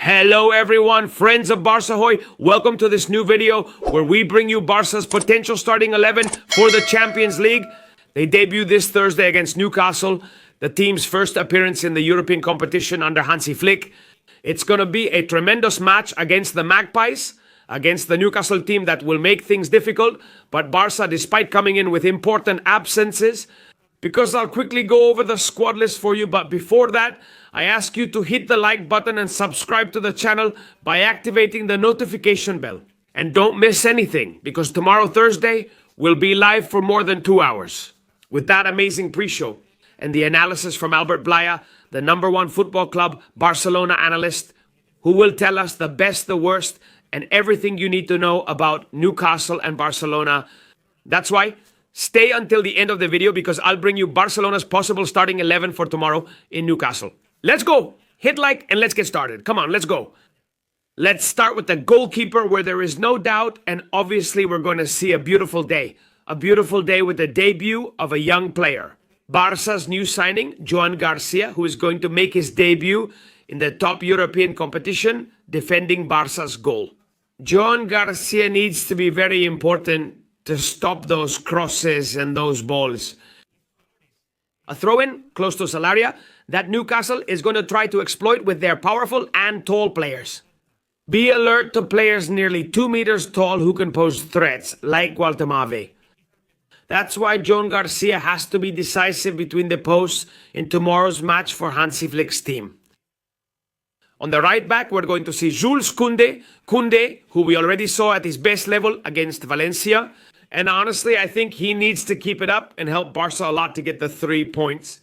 Hello everyone, friends of Barça Hoy. Welcome to this new video where we bring you Barca's potential starting 11 for the Champions League. They debut this Thursday against Newcastle, the team's first appearance in the European competition under Hansi Flick. It's going to be a tremendous match against the Magpies, against the Newcastle team that will make things difficult. But Barça, despite coming in with important absences, because I'll quickly go over the squad list for you, but before that, I ask you to hit the like button and subscribe to the channel by activating the notification bell. And don't miss anything, because tomorrow, Thursday, we'll be live for more than 2 hours with that amazing pre-show and the analysis from Albert Blaya, the #1 football club Barcelona analyst, who will tell us the best, the worst, and everything you need to know about Newcastle and Barcelona. That's why stay until the end of the video, because I'll bring you Barcelona's possible starting 11 for tomorrow in Newcastle. Let's go. Hit like and let's get started. Come on, let's go. Let's start with the goalkeeper, where there is no doubt, and obviously we're going to see a beautiful day. A beautiful day with the debut of a young player. Barca's new signing, Joan Garcia, who is going to make his debut in the top European competition, defending Barca's goal. Joan Garcia needs to be very important to stop those crosses and those balls. A throw-in close to Salaria that Newcastle is going to try to exploit with their powerful and tall players. Be alert to players nearly 2 meters tall who can pose threats, like Gualtemave. That's why Joan Garcia has to be decisive between the posts in tomorrow's match for Hansi Flick's team. On the right back, we're going to see Jules Koundé, who we already saw at his best level against Valencia. And honestly, I think he needs to keep it up and help Barca a lot to get the 3 points.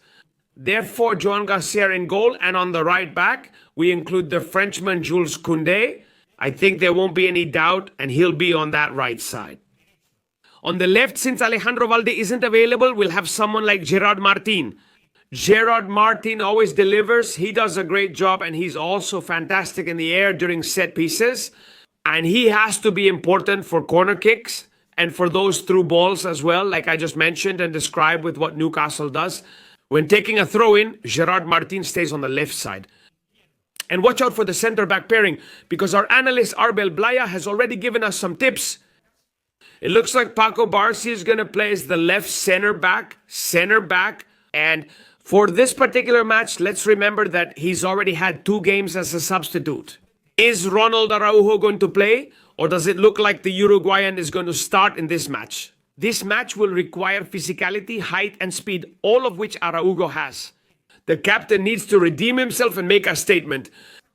Therefore, Joan Garcia in goal, and on the right back, we include the Frenchman Jules Koundé. I think there won't be any doubt, and he'll be on that right side. On the left, since Alejandro Valde isn't available, we'll have someone like Gerard Martin. Gerard Martin always delivers. He does a great job, and he's also fantastic in the air during set pieces. And he has to be important for corner kicks and for those through balls as well, like I just mentioned and described with what Newcastle does. When taking a throw-in, Gerard Martin stays on the left side. And watch out for the center-back pairing, because our analyst Albert Blaya has already given us some tips. It looks like Paco Barça is going to play as the left center back, and for this particular match, let's remember that he's already had 2 games as a substitute. Is Ronald Araujo going to play, or does it look like the Uruguayan is going to start in this match? This match will require physicality, height, and speed, all of which Araujo has. The captain needs to redeem himself and make a statement.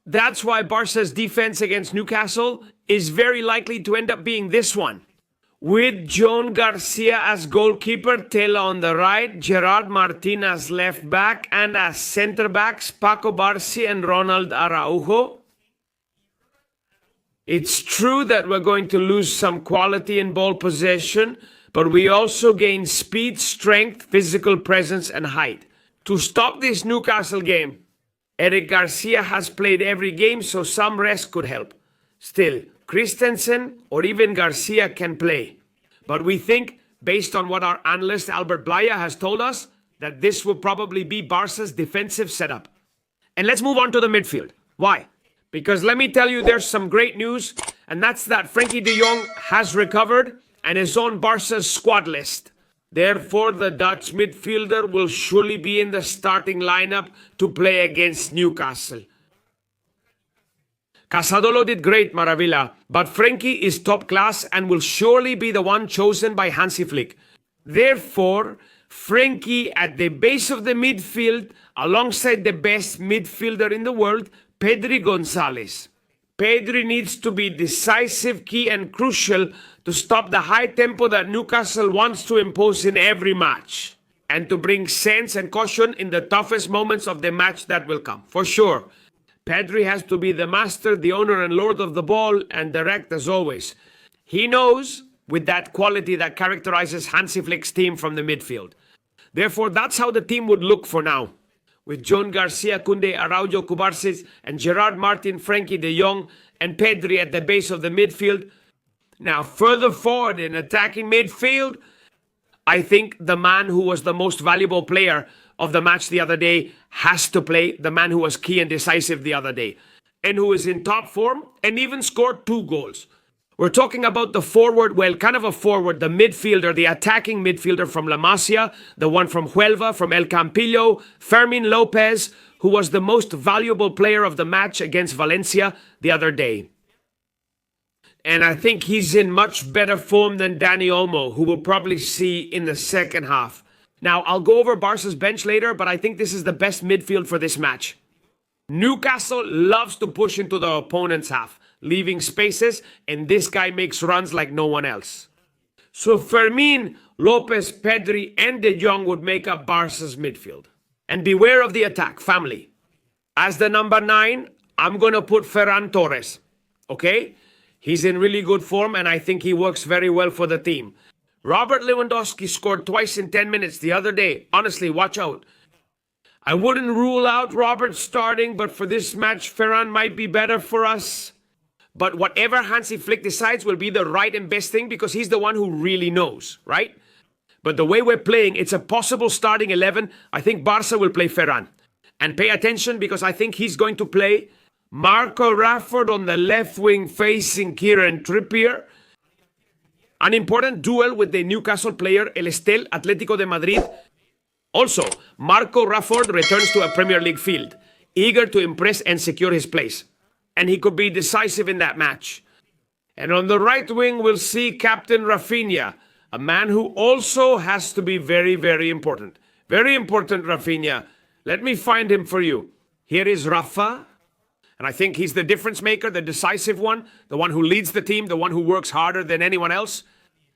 That's why Barca's defense against Newcastle is very likely to end up being this one. With Joan Garcia as goalkeeper, Tela on the right, Gerard Martin as left back, and as centre backs, Paco Barça and Ronald Araujo. It's true that we're going to lose some quality in ball possession, but we also gain speed, strength, physical presence, and height. To stop this Newcastle game, Eric Garcia has played every game, so some rest could help. Still, Christensen or even Garcia can play. But we think, based on what our analyst Albert Blaya has told us, that this will probably be Barca's defensive setup. And let's move on to the midfield. Why? Because let me tell you, there's some great news, and that's that Frenkie de Jong has recovered and is on Barca's squad list. Therefore, the Dutch midfielder will surely be in the starting lineup to play against Newcastle. Casadolo did great, Maravilla, but Frenkie is top class and will surely be the one chosen by Hansi Flick. Therefore, Frenkie at the base of the midfield, alongside the best midfielder in the world, Pedri Gonzalez. Pedri needs to be decisive, key, and crucial to stop the high tempo that Newcastle wants to impose in every match, and to bring sense and caution in the toughest moments of the match that will come, for sure. Pedri has to be the master, the owner and lord of the ball, and direct as always. He knows, with that quality that characterizes Hansi Flick's team from the midfield. Therefore, that's how the team would look for now, with Joan Garcia, Koundé, Araujo, Cubarsí, and Gerard Martin, Frenkie de Jong, and Pedri at the base of the midfield. Now, further forward in attacking midfield, I think the man who was the most valuable player of the match the other day has to play, the man who was key and decisive the other day. and who is in top form and even scored 2 goals. We're talking about the forward, well, kind of a forward, the midfielder, the attacking midfielder from La Masia, the one from Huelva, from El Campillo, Fermin Lopez, who was the most valuable player of the match against Valencia the other day. And I think he's in much better form than Dani Olmo, who we'll probably see in the second half. Now, I'll go over Barca's bench later, but I think this is the best midfield for this match. Newcastle loves to push into the opponent's half, leaving spaces, and this guy makes runs like no one else. So Fermin, Lopez, Pedri, and De Jong would make up Barca's midfield. And beware of the attack, family. As the number 9, I'm going to put Ferran Torres. Okay? He's in really good form, and I think he works very well for the team. Robert Lewandowski scored twice in 10 minutes the other day. Honestly, watch out. I wouldn't rule out Robert starting, but for this match, Ferran might be better for us. But whatever Hansi Flick decides will be the right and best thing because he's the one who really knows, right? But the way we're playing, it's a possible starting 11. I think Barca will play Ferran. And pay attention because I think he's going to play Marco Rashford on the left wing facing Kieran Trippier. An important duel with the Newcastle player El Estel Atlético de Madrid. Also, Marco Rashford returns to a Premier League field, eager to impress and secure his place. And he could be decisive in that match. And on the right wing, we'll see Captain Rafinha, a man who also has to be very, very important. Very important, Rafinha. Let me find him for you. Here is Rafa. And I think he's the difference maker, the decisive one, the one who leads the team, the one who works harder than anyone else,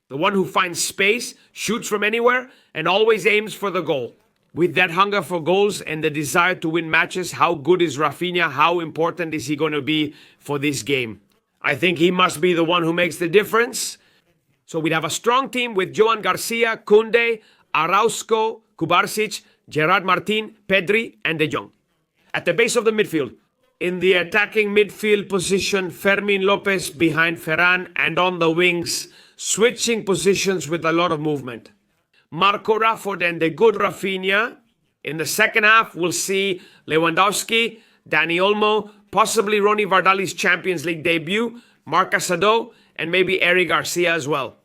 the one who finds space, shoots from anywhere, and always aims for the goal. With that hunger for goals and the desire to win matches, how good is Rafinha? How important is he going to be for this game? I think he must be the one who makes the difference. So we'd have a strong team with Joan Garcia, Koundé, Araujo, Kubarsic, Gerard Martin, Pedri, and De Jong. At the base of the midfield, in the attacking midfield position, Fermin Lopez behind Ferran, and on the wings, switching positions with a lot of movement. Marco Rashford and the good Rafinha. In the second half, we'll see Lewandowski, Dani Olmo, possibly Ronny Vardali's Champions League debut, Marc Asado, and maybe Eric Garcia as well.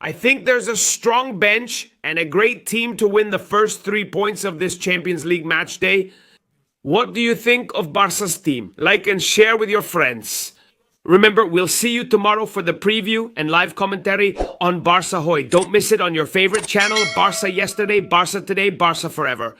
I think there's a strong bench and a great team to win the first 3 points of this Champions League match day. What do you think of Barca's team? Like and share with your friends. Remember, we'll see you tomorrow for the preview and live commentary on Barça Hoy. Don't miss it on your favorite channel, Barça Yesterday, Barça Today, Barça Forever.